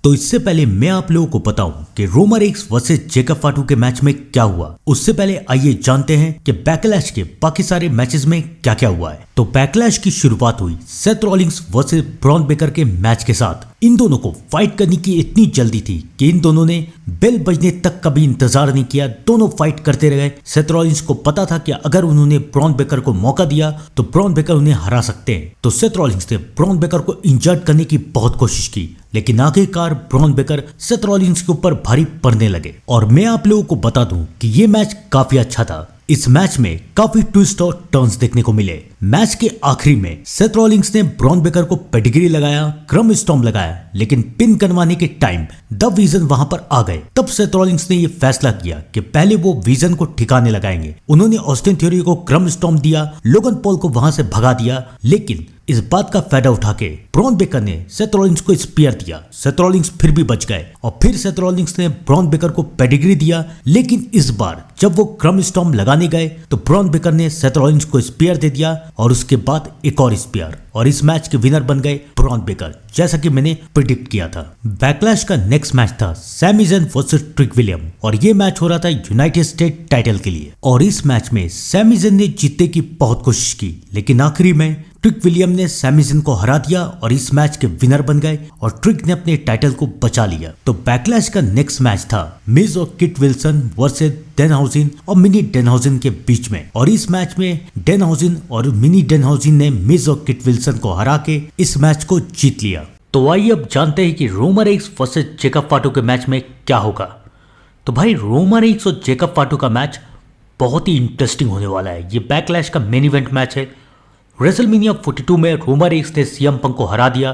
तो इससे पहले मैं आप लोगों को बताऊं कि रोमन रेइन्स वर्सेस जेकब फाटू के मैच में क्या हुआ। उससे पहले आइए जानते हैं कि बैकलैश के बाकी सारे मैचेस में क्या क्या हुआ है। तो बैकलैश की शुरुआत हुई Seth Rollins versus Bron Breakker के मैच के साथ। इन दोनों को फाइट करने की इतनी जल्दी थी कि इन दोनों ने बेल बजने तक का भी इंतजार नहीं किया, दोनों फाइट करते रहे। सेथ रॉलिंस को पता था कि अगर उन्होंने ब्रॉन बेकर को मौका दिया तो ब्रॉन बेकर उन्हें हरा सकते हैं। तो सेथ रॉलिंस ने ब्रॉन बेकर को इंजर्ड करने की बहुत कोशिश की, लेकिन आखिरकार ब्रॉन बेकर सेथ रॉलिंस के ऊपर भारी पड़ने लगे। और मैं आप लोगों को बता दूं कि ये मैच काफी अच्छा था। इस मैच में काफी ट्विस्ट और टर्न्स देखने को मिले। मैच के आखिरी में सेथ रॉलिंस ने ब्रॉन बेकर को पेडिग्री लगाया, क्रम स्टॉम्प लगाया, लेकिन पिन करवाने के टाइम द विजन वहां पर आ गए। तब सेथ रॉलिंस ने यह फैसला किया कि पहले वो विजन को ठिकाने लगाएंगे। उन्होंने ऑस्टिन थ्योरी को क्रम स्टॉम्प दिया, लोगन पॉल को वहां से भगा दिया, लेकिन इस बात का फायदा उठा के ब्रॉन बेकर ने सेथ रॉलिंस को स्पीयर दिया। सेथ रॉलिंस फिर भी बच गए और फिर सेथ रॉलिंस ने ब्रॉन बेकर को पेडिग्री दिया, लेकिन इस बार जब वो क्रम स्टॉम्प लगाने गए तो ब्रॉन बेकर ने सेथ रॉलिंस को स्पीयर दे दिया और उसके बाद एक और स्पीयर, और इस मैच के विनर बन गए ब्रॉन बेकर, जैसा कि मैंने प्रिडिक्ट किया था। बैकलैश का नेक्स्ट मैच था सैमी ज़ैन वर्सेस ट्रिक विलियम, और ये मैच हो रहा था यूनाइटेड स्टेट टाइटल के लिए। और इस मैच में सैमी ज़ैन ने जीतने की बहुत कोशिश की, लेकिन आखिरी में ट्रिक विलियम ने सैमी ज़ैन को हरा दिया और इस मैच के विनर बन गए और ट्रिक ने अपने टाइटल को बचा लिया। तो बैकलैश का नेक्स्ट मैच था मिज और किट विल्सन वर्सेस डैनहाउज़न और मिनी डैनहाउज़न के बीच में, और इस मैच में डैनहाउज़न और मिनी डैनहाउज़न ने मिज और किट विल्सन को हरा के इस मैच को जीत लिया। तो आइए अब जानते हैं कि रोमन रेइन्स वर्सेस जेकब फाटू के मैच में क्या होगा। तो भाई रोमन रेइन्स और जेकब फाटू का मैच बहुत ही इंटरेस्टिंग होने वाला है। ये बैकलैश का मेन इवेंट मैच है। रेसलमेनिया 42 में रोमन रेइन्स ने सीएम पंक को हरा दिया।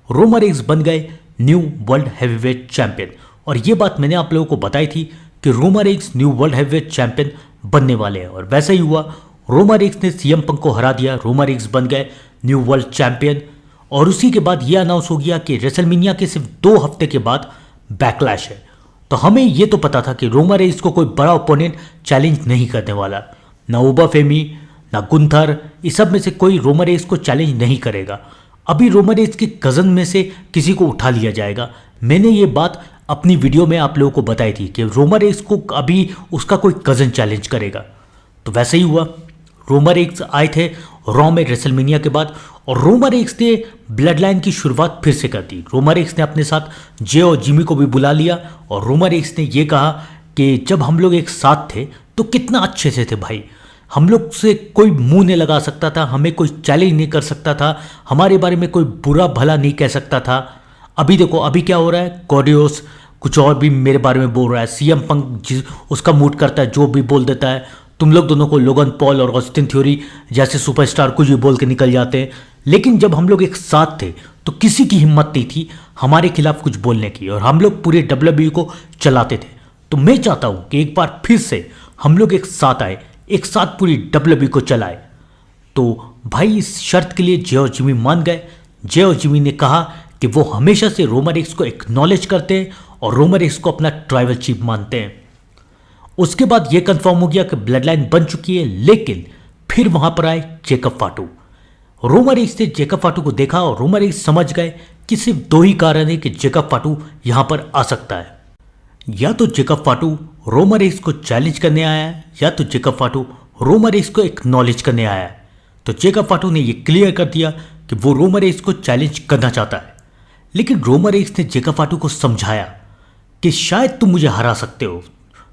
रोमन रेइन्स बन गए न्यू वर्ल्ड हैवीवेट चैंपियन, और ये बात मैंने आप लोगों को बताई थी कि Roman Reigns new world heavyweight champion बनने वाले हैं, और वैसा ही हुआ। रोमन रेइन्स ने सीएम पंक को हरा दिया, रोमन रेइन्स बन गए न्यू वर्ल्ड चैंपियन। और उसी के बाद ये अनाउंस हो गया कि रेसलमेनिया के सिर्फ 2 हफ्ते के बाद बैकलैश है। तो हमें ये तो पता था कि रोमन रेइन्स को कोई बड़ा ओपोनेंट चैलेंज नहीं करने वाला, ना ओबा फेमी ना गुंथर, इस सब में से कोई रोमन रेइन्स को चैलेंज नहीं करेगा। अभी रोमन रेइन्स के कज़न में से किसी को उठा लिया जाएगा। मैंने ये बात अपनी वीडियो में आप लोगों को बताई थी कि रोमन रेइन्स को अभी उसका कोई कज़न चैलेंज करेगा। तो वैसे ही हुआ। रोमन रेइन्स आए थे रॉ में रेसलमेनिया के बाद, और रोमन रेइन्स ने ब्लड लाइन की शुरुआत फिर से कर दी। रोमन रेइन्स ने अपने साथ जे और जिमी को भी बुला लिया, और रोमन रेइन्स ने ये कहा कि जब हम लोग एक साथ थे तो कितना अच्छे से थे भाई, हम लोग से कोई मुंह नहीं लगा सकता था, हमें कोई चैलेंज नहीं कर सकता था, हमारे बारे में कोई बुरा भला नहीं कह सकता था। अभी देखो अभी क्या हो रहा है, कोडियोस कुछ और भी मेरे बारे में बोल रहा है, सीएम पंक उसका मूड करता है जो भी बोल देता है, तुम लोग दोनों को लोगन पॉल और ऑस्टिन थ्योरी जैसे सुपरस्टार कुछ भी बोल के निकल जाते हैं। लेकिन जब हम लोग एक साथ थे तो किसी की हिम्मत नहीं थी हमारे खिलाफ कुछ बोलने की, और हम लोग पूरे डब्ल्यूडब्ल्यूई को चलाते थे। तो मैं चाहता हूँ कि एक बार फिर से हम लोग एक साथ आए, एक साथ पूरी डब्ल्यूडब्ल्यूई को चलाए। तो भाई इस शर्त के लिए जे और जिमी मान गए। जे और जिमी ने कहा कि वो हमेशा से रोमन रेइन्स को एक्नॉलेज करते हैं और रोमन रेइन्स को अपना ट्राइबल चीफ मानते हैं। उसके बाद ये कंफर्म हो गया कि ब्लड लाइन बन चुकी है, लेकिन फिर वहां पर आए जेकब फाटू। रोमन रेइन्स ने जेकब फाटू को देखा और रोमन रेइन्स समझ गए कि सिर्फ 2 ही कारण है कि जेकब फाटू यहां पर आ सकता है, या तो जेकब फाटू रोमन रेइन्स को चैलेंज करने आया है, या तो जेकब फाटू रोमन रेइन्स को एक्नॉलेज करने आया है। तो जेकब फाटू ने यह क्लियर कर दिया कि वो रोमन रेइन्स को चैलेंज करना चाहता है। लेकिन रोमन रेइन्स ने जेकब फाटू को समझाया कि शायद तुम मुझे हरा सकते हो,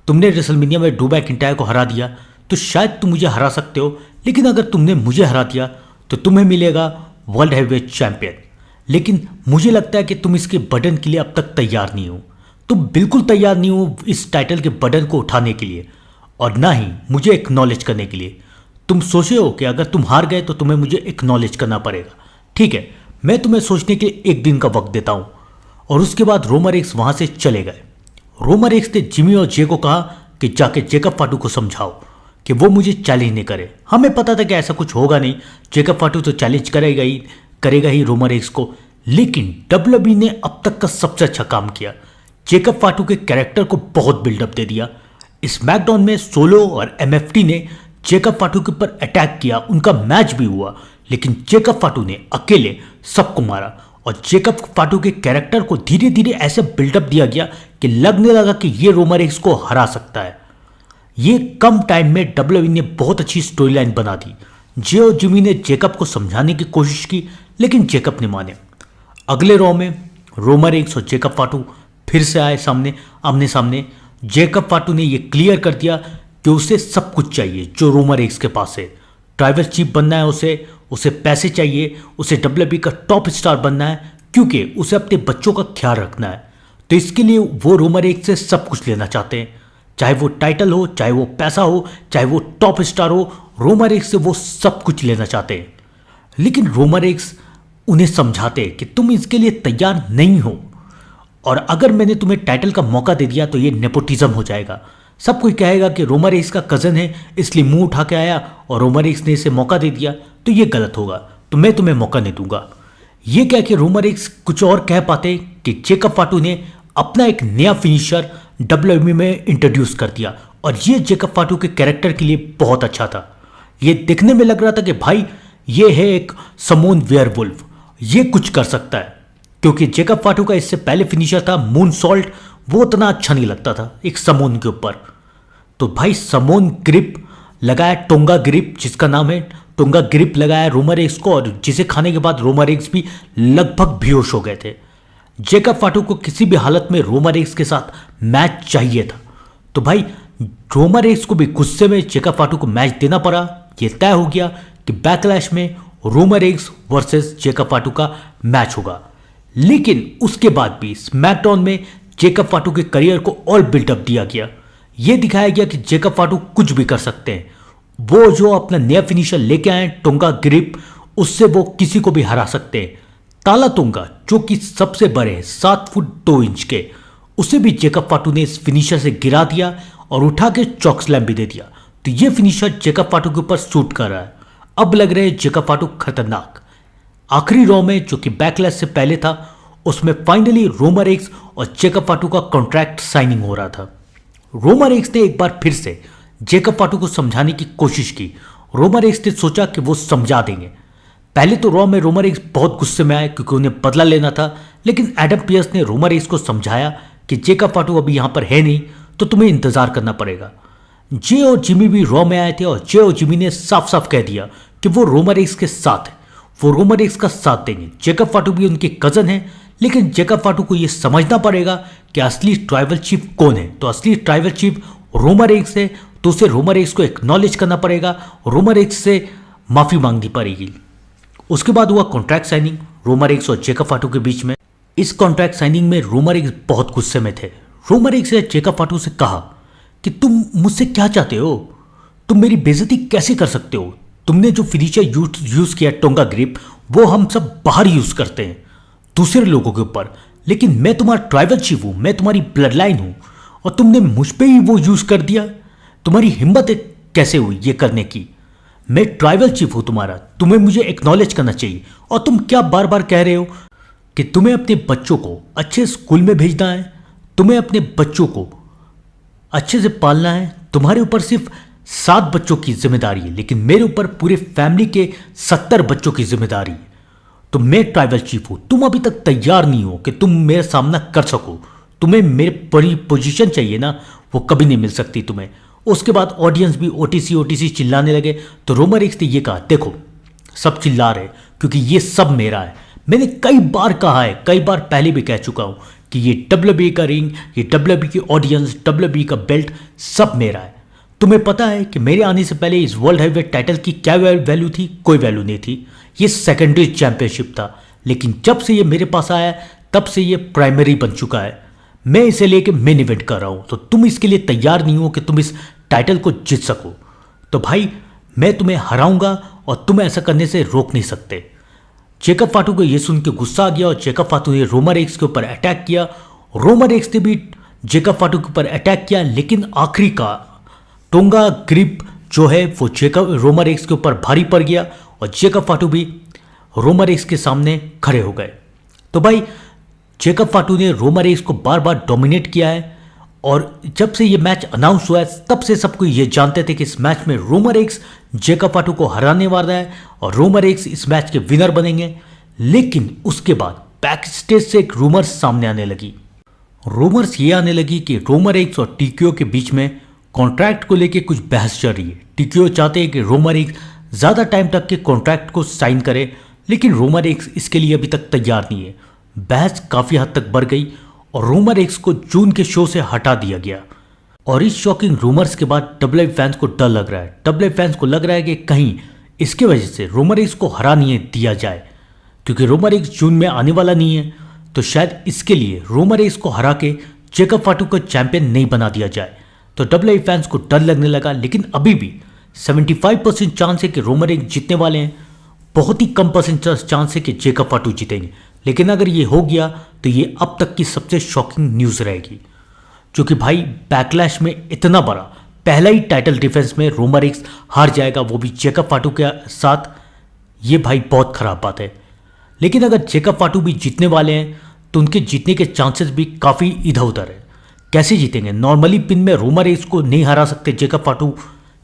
तुमने रेसलमेनिया में ड्रू मैकिंटायर को हरा दिया तो शायद तुम मुझे हरा सकते हो, लेकिन अगर तुमने मुझे हरा दिया तो तुम्हें मिलेगा वर्ल्ड हैवीवेट चैंपियन। लेकिन मुझे लगता है कि तुम इसके बटन के लिए अब तक तैयार नहीं हो, तुम बिल्कुल तैयार नहीं हो इस टाइटल के बटन को उठाने के लिए, और ना ही मुझे एक्नॉलेज करने के लिए। तुम सोचे हो कि अगर तुम हार गए तो तुम्हें मुझे एक्नॉलेज करना पड़ेगा। ठीक है, मैं तुम्हें सोचने के लिए 1 दिन का वक्त देता हूं। और उसके बाद रोमन रेइन्स वहां से चले गए। रोमन रेइन्स ने जिमी और जे को कहा कि जाके जेकब फाटू को समझाओ कि वो मुझे चैलेंज नहीं करे। हमें पता था कि ऐसा कुछ होगा नहीं, जेकब फाटू तो चैलेंज करेगा ही रोमन रेइन्स को। लेकिन डब्ल्यूडब्ल्यूई ने अब तक का सबसे अच्छा काम किया, जेकब फाटू के कैरेक्टर को बहुत बिल्डअप दे दिया। स्मैकडाउन में सोलो और एमएफटी ने जेकब फाटू के ऊपर अटैक किया, उनका मैच भी हुआ, लेकिन जेकब फाटू ने अकेले सबको मारा और जेकब फाटू के कैरेक्टर को धीरे धीरे ऐसे बिल्डअप दिया गया कि लगने लगा कि ये रोमन रेंस को हरा सकता है। ये कम टाइम में डब्ल्यूडब्ल्यूई ने बहुत अच्छी स्टोरी लाइन बना दी। जे और जिमी ने जेकब को समझाने की कोशिश की, लेकिन जेकब ने माने। अगले रॉ में रोमन रेंस और जेकब फाटू फिर से आए आमने सामने। जेकब फाटू ने यह क्लियर कर दिया कि उसे सब कुछ चाहिए जो रोमन रेंस के पास है। ट्राइबल चीफ बनना है उसे पैसे चाहिए, उसे डब्ल्यूडब्ल्यूई का टॉप स्टार बनना है, क्योंकि उसे अपने बच्चों का ख्याल रखना है। तो इसके लिए वो रोमन रेंस से सब कुछ लेना चाहते हैं, चाहे वो टाइटल हो, चाहे वो पैसा हो, चाहे वो टॉप स्टार हो। रोमन रेंस से वो सब कुछ लेना चाहते हैं। लेकिन रोमन रेंस उन्हें समझाते हैं कि तुम इसके लिए तैयार नहीं हो, और अगर मैंने तुम्हें टाइटल का मौका दे दिया तो ये नेपोटिज्म हो जाएगा। सब कोई कहेगा कि रोमन रेंस का कज़न है इसलिए मुंह उठा के आया और रोमन रेंस ने इसे मौका दे दिया, तो ये गलत होगा, तो मैं तुम्हें मौका नहीं दूंगा। ये कह के रोमन रेंस कुछ और कह पाते कि जेकब फाटू ने अपना एक नया फिनिशर डब्ल्यूडब्ल्यूई में इंट्रोड्यूस कर दिया, और ये जेकब फाटू के कैरेक्टर के लिए बहुत अच्छा था। ये देखने में लग रहा था कि भाई ये है एक समोन वेयरवुल्फ, ये कुछ कर सकता है, क्योंकि जेकब फाटू का इससे पहले फिनिशर था मून सॉल्ट, वो उतना अच्छा नहीं लगता था एक समोन के ऊपर। तो भाई समोन ग्रिप लगाया, टोंगा ग्रिप जिसका नाम है, टोंगा ग्रिप लगाया रोमन रेंस को, और जिसे खाने के बाद रोमन रेंस भी लगभग बेहोश हो गए थे। जेकब फाटू को किसी भी हालत में रोमन रेंस के साथ मैच चाहिए था, तो भाई रोमन रेंस को भी गुस्से में जेकब फाटू को मैच देना पड़ा। यह तय हो गया कि बैकलैश में रोमन रेंस वर्सेस जेकब फाटू का मैच होगा। लेकिन उसके बाद भी स्मैकडाउन में जेकब फाटू के करियर को और बिल्डअप दिया गया। यह दिखाया गया कि जेकब फाटू कुछ भी कर सकते हैं। वो जो अपना नया फिनिशर लेके आए टोंगा ग्रिप, उससे वो किसी को भी हरा सकते हैं। ताला तोंगा जो कि सबसे बड़े 7 फुट 2 इंच के, उसे भी जेकब फाटू ने इस फिनिशर से गिरा दिया और उठा के चॉक स्लैम भी दे दिया। तो ये फिनिशर जेकब फाटू के ऊपर सूट कर रहा है। अब लग रहे हैं जेकब फाटू खतरनाक। आखिरी रॉ में जो कि बैकलैश से पहले था, उसमें फाइनली रोमन रेंस और जेकब फाटू का कॉन्ट्रैक्ट साइनिंग हो रहा था। रोमन रेंस ने एक बार फिर से जेकब फाटू को समझाने की कोशिश की। रोमन रेंस ने सोचा कि वो समझा देंगे। पहले तो रॉ में रोमन रेंस बहुत गुस्से में आए क्योंकि उन्हें बदला लेना था, लेकिन एडम पियर्स ने रोमन रेंस को समझाया कि जेकब फाटू अभी यहाँ पर है नहीं, तो तुम्हें इंतजार करना पड़ेगा। जे और जिमी भी रॉ में आए थे, और जे और जिमी ने साफ साफ कह दिया कि वो रोमन रेंस के साथ है, वो रोमन रेंस का साथ देंगे। जेकब फाटू भी उनके कजन है, लेकिन जेकब फाटू को यह समझना पड़ेगा कि असली ट्राइबल चीफ कौन है। तो असली ट्राइबल चीफ रोमन रेंस है, तो उसे रोमन रेंस को एक्नॉलेज करना पड़ेगा, रोमन रेंस से माफी मांगनी पड़ेगी। उसके बाद हुआ कॉन्ट्रैक्ट साइनिंग रोमन रेंस और जेकब फाटू के बीच में। इस कॉन्ट्रैक्ट साइनिंग में रोमन रेंस बहुत गुस्से में थे। रोमन रेंस ने जेकब फाटू से कहा कि तुम मुझसे क्या चाहते हो, तुम मेरी बेइज्जती कैसे कर सकते हो? तुमने जो फिनिशर यूज किया टोंगा ग्रिप, वो हम सब बाहर यूज करते हैं दूसरे लोगों के ऊपर, लेकिन मैं तुम्हारा ट्राइबल चीफ हूं, मैं तुम्हारी ब्लड लाइन हूं, और तुमने मुझ पे ही वो यूज कर दिया। तुम्हारी हिम्मत कैसे हुई ये करने की? मैं ट्राइबल चीफ हूं तुम्हारा, तुम्हें मुझे एक्नॉलेज करना चाहिए। और तुम क्या बार बार कह रहे हो कि तुम्हें अपने बच्चों को अच्छे स्कूल में भेजना है, तुम्हें अपने बच्चों को अच्छे से पालना है, तुम्हारे ऊपर सिर्फ 7 बच्चों की जिम्मेदारी है, लेकिन मेरे ऊपर पूरे फैमिली के 70 बच्चों की जिम्मेदारी है। तो मैं ट्राइबल चीफ हूं, तुम अभी तक तैयार नहीं हो कि तुम मेरा सामना कर सको। तुम्हें मेरे बड़ी पोजीशन चाहिए ना, वो कभी नहीं मिल सकती तुम्हें। उसके बाद ऑडियंस भी ओटीसी चिल्लाने लगे। तो रोमन रेंस ने ये कहा, देखो सब चिल्ला रहे क्योंकि ये सब मेरा है। मैंने कई बार कहा है, कई बार पहले भी कह चुका हूं कि ये डब्ल्यूडब्ल्यूई का रिंग, ये डब्ल्यूडब्ल्यूई की ऑडियंस, डब्ल्यूडब्ल्यूई का बेल्ट सब मेरा है। तुम्हें पता है कि मेरे आने से पहले इस वर्ल्ड हैवीवेट टाइटल की क्या वैल्यू थी? कोई वैल्यू नहीं थी। ये सेकेंडरी चैंपियनशिप था, लेकिन जब से ये मेरे पास आया तब से ये प्राइमरी बन चुका है। मैं इसे लेके मेन इवेंट कर रहा हूं, तो तुम इसके लिए तैयार नहीं हो कि तुम इस टाइटल को जीत सको। तो भाई मैं तुम्हें हराऊंगा और तुम ऐसा करने से रोक नहीं सकते। जेकब फाटू को यह सुन के गुस्सा आ गया और जेकब फाटू ने रोमन रेंस के ऊपर अटैक किया। रोमन रेंस ने भी जेकब फाटू के ऊपर अटैक किया, लेकिन आखिरी का टोंगा ग्रिप जो है वो रोमन रेंस के ऊपर भारी पड़ गया और जेकब फाटू भी रोमन रेंस के सामने खड़े हो गए। तो भाई जेकब फाटू ने रोमन रेंस को बार बार डोमिनेट किया है, और जब से ये मैच अनाउंस हुआ है तब से सबको ये जानते थे कि इस मैच में रोमन रेंस जेकब फाटू को हराने वाला है और रोमन रेंस इस मैच के विनर बनेंगे। लेकिन उसके बाद बैक स्टेज से एक रूमर्स सामने आने लगी। रूमर्स ये आने लगी कि रोमन रेंस और टीक्यू के बीच में कॉन्ट्रैक्ट को लेके कुछ बहस चल रही है। टीक्यू चाहते हैं कि रोमन रेंस ज़्यादा टाइम तक के कॉन्ट्रैक्ट को साइन करे, लेकिन रोमन रेंस इसके लिए अभी तक तैयार नहीं है। बहस काफ़ी हद तक बढ़ गई और रोमन रेंस को जून के शो से हटा दिया गया। और इस शॉकिंग रूमर्स के बाद डब्ल्यूडब्ल्यूई फैंस को डर लग रहा है। डब्ल्यूडब्ल्यूई फैंस को लग रहा है कि कहीं इसके वजह से रोमन रेंस को हरा नहीं दिया जाए, क्योंकि रोमन रेंस जून में आने वाला नहीं है, तो शायद इसके लिए रोमन रेंस को हरा के जेकब फाटू को चैंपियन नहीं बना दिया जाए। तो डब्ल्यूडब्ल्यूई फैंस को डर लगने लगा, लेकिन अभी भी 75% चांस है कि रोमन रेंस जीतने वाले हैं। बहुत ही कम परसेंट चांस है कि जेकब फाटू जीतेंगे, लेकिन अगर ये हो गया तो ये अब तक की सबसे शॉकिंग न्यूज़ रहेगी, क्योंकि भाई बैकलैश में इतना बड़ा पहला ही टाइटल डिफेंस में रोमन रेंस हार जाएगा, वो भी जेकब फाटू के साथ। ये भाई बहुत खराब बात है। लेकिन अगर जेकब फाटू भी जीतने वाले हैं तो उनके जीतने के चांसेस भी काफ़ी इधर उधर है। कैसे जीतेंगे? नॉर्मली पिन में रोमन रेंस को नहीं हरा सकते जेकब फाटू।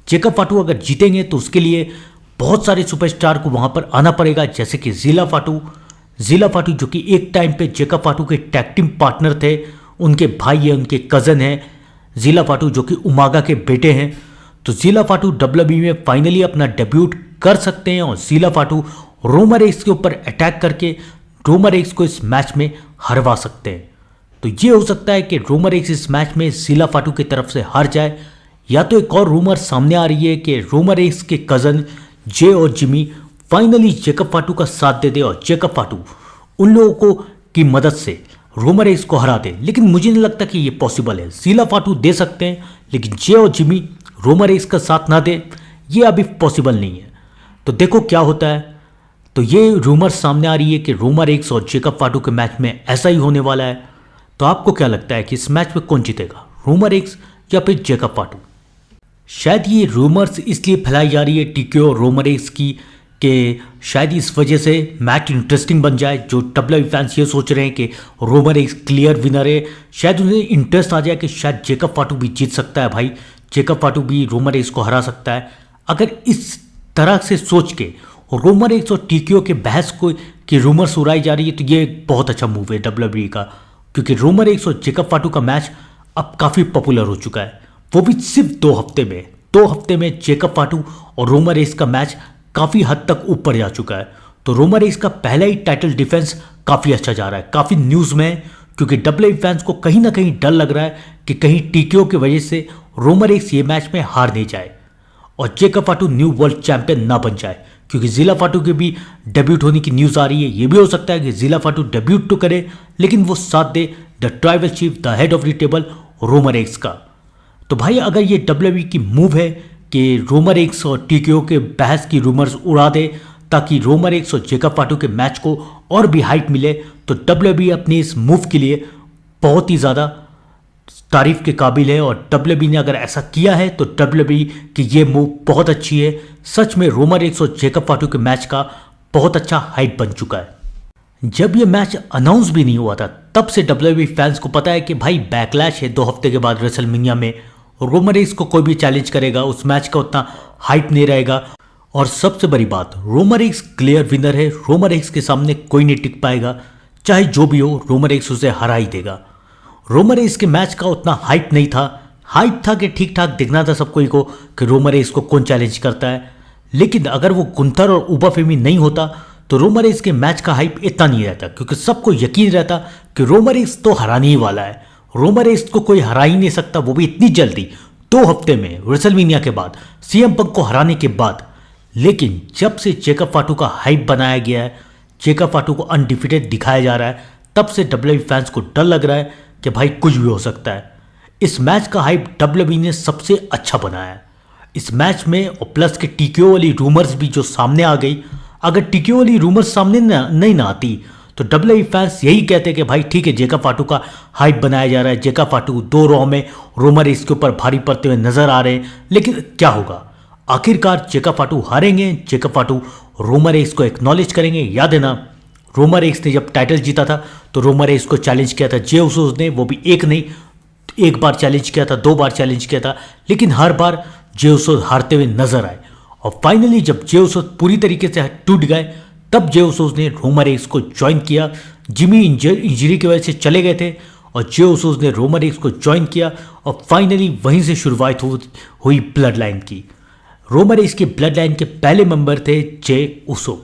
जेकब फाटू अगर जीतेंगे तो उसके लिए बहुत सारे सुपरस्टार को वहाँ पर आना पड़ेगा, जैसे कि ज़िला फाटू जो कि एक टाइम पे जेकब फाटू के टैग टीम पार्टनर थे। उनके भाई है, उनके कज़न हैं ज़िला फाटू, जो कि उमागा के बेटे हैं। तो ज़िला फाटू डब्ल्यूडब्ल्यूई में फाइनली अपना डेब्यूट कर सकते हैं और ज़िला फाटू रोमन रेंस के ऊपर अटैक करके रोमन रेंस को इस मैच में हरवा सकते हैं। तो ये हो सकता है कि रोमन रेंस इस मैच में ज़िला फाटू की तरफ से हार जाए, या तो एक और रूमर सामने आ रही है कि रोमन रेंस के कज़न जे और जिमी फाइनली जेकब फाटू का साथ दे दे और जेकब फाटू उन लोगों को की मदद से रोमन रेंस को हरा दे। लेकिन मुझे नहीं लगता कि ये पॉसिबल है। ज़िला फाटू दे सकते हैं, लेकिन जे और जिमी रोमन रेंस का साथ ना दे, ये अभी पॉसिबल नहीं है। तो देखो क्या होता है। तो ये रूमर सामने आ रही है कि रोमन रेंस और जेकब फाटू के मैच में ऐसा ही होने वाला है। तो आपको क्या लगता है कि इस मैच में कौन जीतेगा, रोमन रेंस या फिर जेकब फाटू? शायद ये रूमर्स इसलिए फैलाई जा रही है टीक्यू और रोमन रेंस की कि शायद इस वजह से मैच इंटरेस्टिंग बन जाए। जो डब्ल्यूडब्ल्यूई फैंस ये सोच रहे हैं कि रोमन रेंस क्लियर विनर है, शायद उन्हें इंटरेस्ट आ जाए कि शायद जेकब फाटू भी जीत सकता है। भाई जेकब फाटू भी रोमन रेंस को हरा सकता है। अगर इस तरह से सोच के रोमन रेंस और टीक्यू के बहस को की रूमर्स उड़ाई जा रही है, तो ये एक बहुत अच्छा मूव है डब्ल्यूडब्ल्यूई का, क्योंकि रोमन रेंस और जेकब फाटू का मैच अब काफ़ी पॉपुलर हो चुका है, वो भी सिर्फ 2 हफ्ते में। 2 हफ्ते में जेकब फाटू और रोमन रेंस का मैच काफ़ी हद तक ऊपर जा चुका है। तो रोमन रेंस का पहला ही टाइटल डिफेंस काफ़ी अच्छा जा रहा है, काफ़ी न्यूज़ में है, क्योंकि डब्ल्यूडब्ल्यूई फैंस को कहीं ना कहीं डर लग रहा है कि कहीं टीक्यू की वजह से रोमन रेंस ये मैच में हार नहीं जाए और जेकब फाटू न्यू वर्ल्ड चैंपियन ना बन जाए। क्योंकि ज़िला फाटू के भी डेब्यूट होने की न्यूज़ आ रही है। ये भी हो सकता है कि ज़िला फाटू डेब्यूट तो करे, लेकिन वो साथ दे the tribal chief, the head of the table Roman Reigns का। तो भाई अगर ये डब्ल्यूडब्ल्यूई की मूव है कि रोमन रेंस और टीक्यू के बहस की रूमर्स उड़ा दे ताकि रोमन रेंस और जेकब फाटू के मैच को और भी हाइप मिले, तो डब्ल्यूडब्ल्यूई अपने इस मूव के लिए बहुत ही ज़्यादा तारीफ के काबिल है। और डब्ल्यूडब्ल्यूई ने अगर ऐसा किया है तो डब्ल्यूडब्ल्यूई की ये मूव बहुत अच्छी है। सच में रोमन रेंस और जेकब फाटू के मैच का बहुत अच्छा हाइप बन चुका है। जब ये मैच अनाउंस भी नहीं हुआ था तब से डब्ल्यूडब्ल्यूई फैंस को पता है कि भाई बैकलैश है 2 हफ्ते के बाद रेसलमेनिया में, रोमन रेंस को कोई भी चैलेंज करेगा, उस मैच का उतना हाइप नहीं रहेगा। और सबसे बड़ी बात, रोमन रेंस क्लियर विनर है, रोमन रेंस के सामने कोई नहीं टिक पाएगा, चाहे जो भी हो रोमन रेंस उसे हरा ही देगा। रोमन रेंस के मैच का उतना हाइप नहीं था, हाइप था कि ठीक ठाक दिखना था सबको ही को कि रोमन रेंस को कौन चैलेंज करता है। लेकिन अगर वो गुंथर और उबा फेमी नहीं होता तो रोमन रेंस के मैच का हाइप इतना नहीं रहता, क्योंकि सबको यकीन रहता कि रोमन रेंस तो हराने ही वाला है, रोमन रेंस को कोई हरा ही नहीं सकता, वो भी इतनी जल्दी 2 हफ्ते में रेसलमेनिया के बाद, सीएम पंक को हराने के बाद। लेकिन जब से जेकब फाटू का हाइप बनाया गया है, जेकब फाटू को अनडिफिटेड दिखाया जा रहा है, तब से डब्ल्यूडब्ल्यूई फैंस को डर लग रहा है कि भाई कुछ भी हो सकता है। इस मैच का हाइप डब्ल्यूडब्ल्यूई ने सबसे अच्छा बनाया है इस मैच में। और प्लस के टीक्यू वाली रूमर्स भी जो सामने आ गई, अगर टीक्यू वाली रूमर्स सामने नहीं ना आती तो डब्ल्यूडब्ल्यूई फैंस यही कहते कि भाई ठीक है, जेकब फाटू का हाइप बनाया जा रहा है, जेकब फाटू 2 रॉ में रोमन रेंस के ऊपर भारी पड़ते हुए नजर आ रहे हैं। लेकिन क्या होगा, आखिरकार जेकब फाटू हारेंगे, जेकब फाटू रोमन रेंस को एक्नॉलेज करेंगे। याद है ना, रोमन रेंस ने जब टाइटल जीता था तो रोमन रेंस को चैलेंज किया था जे उसोस ने, वो भी एक नहीं 1 बार चैलेंज किया था, 2 बार चैलेंज किया था, लेकिन हर बार जे उसोस हारते हुए नजर आए। और फाइनली जब जे उसोस पूरी तरीके से टूट गए तब जे उसोस ने रोमन रेंस को ज्वाइन किया, जिमी इंजरी की वजह से चले गए थे और जे उसोस ने रोमन रेंस को ज्वाइन किया और फाइनली वहीं से शुरुआत हुई ब्लड लाइन की। रोमन रेंस की ब्लड लाइन के पहले मेंबर थे जे उसो।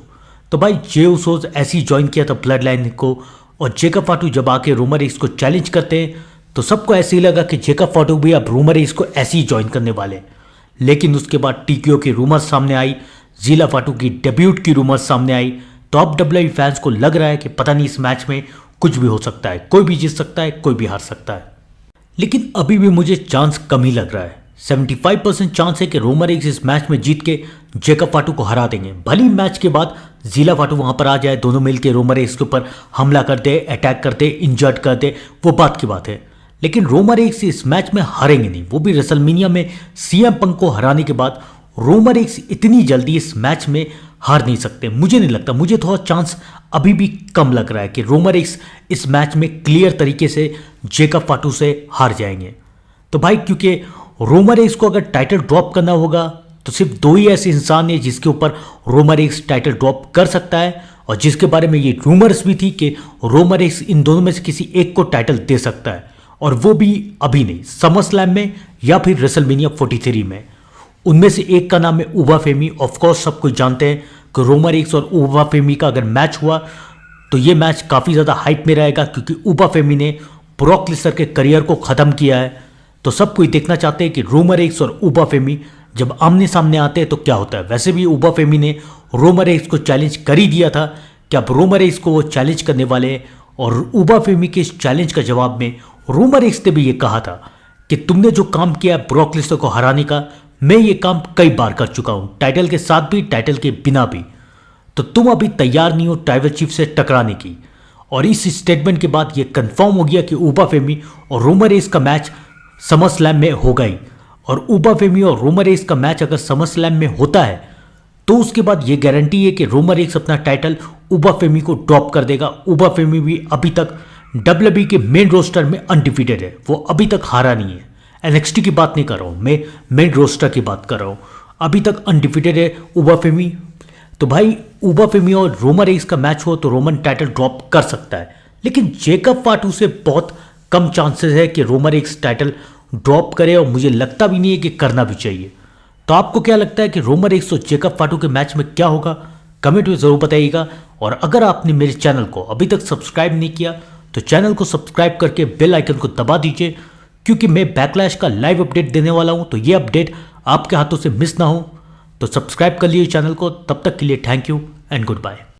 तो भाई जे उसोस ऐसे ही ज्वाइन किया था ब्लड लाइन को, और जेकब फाटू जब आके रोमन रेंस को चैलेंज करते हैं तो सबको ऐसे ही लगा कि जेकब फाटू भी अब रोमन रेंस को ऐसे ही ज्वाइन करने वाले। लेकिन उसके बाद टीक्यू की रूमर्स सामने आई, जीला फाटू की डेब्यूट की रूमर्स सामने आई। तो अब डब्ल्यूडब्ल्यूई फैंस को लग रहा है कि पता नहीं इस मैच में कुछ भी हो सकता है, कोई भी जीत सकता है, कोई भी हार सकता है। लेकिन अभी भी मुझे चांस कम ही लग रहा है। 75% चांस है कि रोमन रेंस इस मैच में जीत के जेकब फाटू को हरा देंगे। भले ही मैच के बाद जीला फाटू वहां पर आ जाए, दोनों मिलकर रोमन रेंस के ऊपर हमला करते, अटैक करते, इंजर्ड करते, वो बात की बात है। लेकिन रोमन रेंस इस मैच में हारेंगे नहीं, वो भी रेसलमेनिया में सीएम पंक को हराने के बाद। रोमन रेंस इतनी जल्दी इस मैच में हार नहीं सकते, मुझे नहीं लगता। मुझे थोड़ा चांस अभी भी कम लग रहा है कि रोमन रेंस इस मैच में क्लियर तरीके से जेकब फाटू से हार जाएंगे। तो भाई क्योंकि रोमन रेंस को अगर टाइटल ड्रॉप करना होगा तो सिर्फ दो ही ऐसे इंसान हैं जिसके ऊपर रोमन रेंस टाइटल ड्रॉप कर सकता है, और जिसके बारे में ये रूमर्स भी थी कि रोमन रेंस इन दोनों में से किसी एक को टाइटल दे सकता है, और वो भी अभी नहीं, समर स्लैम में या फिर रेसलमेनिया 43 में। उनमें से एक का नाम है उबा फेमी। ऑफकोर्स सब कुछ जानते हैं कि रोमन रेंस और उबा फेमी का अगर मैच हुआ तो ये मैच काफ़ी ज़्यादा हाइप में रहेगा, क्योंकि उबा फेमी ने ब्रॉक लेसनर के करियर को ख़त्म किया है। तो सब कोई देखना चाहते हैं कि रोमन रेंस और उबा फेमी जब आमने सामने आते हैं तो क्या होता है। वैसे भी उबा फेमी ने रोमन रेंस को चैलेंज कर ही दिया था कि अब रोमन रेंस को वो चैलेंज करने वाले हैं, और उबा फेमी के इस चैलेंज का जवाब में रोमन रेंस ने भी ये कहा था कि तुमने जो काम किया ब्रॉक लेसनर को हराने का, मैं ये काम कई बार कर चुका हूं, टाइटल के साथ भी, टाइटल के बिना भी। तो तुम अभी तैयार नहीं हो ट्राइबल चीफ से टकराने की। और इस स्टेटमेंट के बाद ये कंफर्म हो गया कि उबा फेमी और रोमन रेंस का मैच समर स्लैम में होगा ही। और उबा फेमी और रोमन रेंस का मैच अगर समर स्लैम में होता है तो उसके बाद ये गारंटी है कि रोमन रेंस अपना टाइटल उबा फेमी को ड्रॉप कर देगा। उबा फेमी भी अभी तक डब्ल्यूडब्ल्यूई के मेन रोस्टर में अनडिफीटेड है, वो अभी तक हारा नहीं है। एनएक्सटी की बात नहीं कर रहा हूँ मैं, मेन रोस्टर की बात कर रहा हूँ, अभी तक अनडिफीटेड है उबा फेमी। तो भाई उबा फेमी और रोमन रेंस का मैच हो तो रोमन टाइटल ड्रॉप कर सकता है, लेकिन जेकब फाटू से बहुत कम चांसेस है कि रोमन रेंस टाइटल ड्रॉप करे, और मुझे लगता भी नहीं है कि करना भी चाहिए। तो आपको क्या लगता है कि रोमन रेंस और जेकब फाटू के मैच में क्या होगा? कमेंट में ज़रूर बताइएगा। और अगर आपने मेरे चैनल को अभी तक सब्सक्राइब नहीं किया तो चैनल को सब्सक्राइब करके बेल आइकन को दबा दीजिए, क्योंकि मैं बैकलैश का लाइव अपडेट देने वाला हूं, तो ये अपडेट आपके हाथों से मिस ना हो। तो सब्सक्राइब कर लीजिए चैनल को। तब तक के लिए thank you and good bye.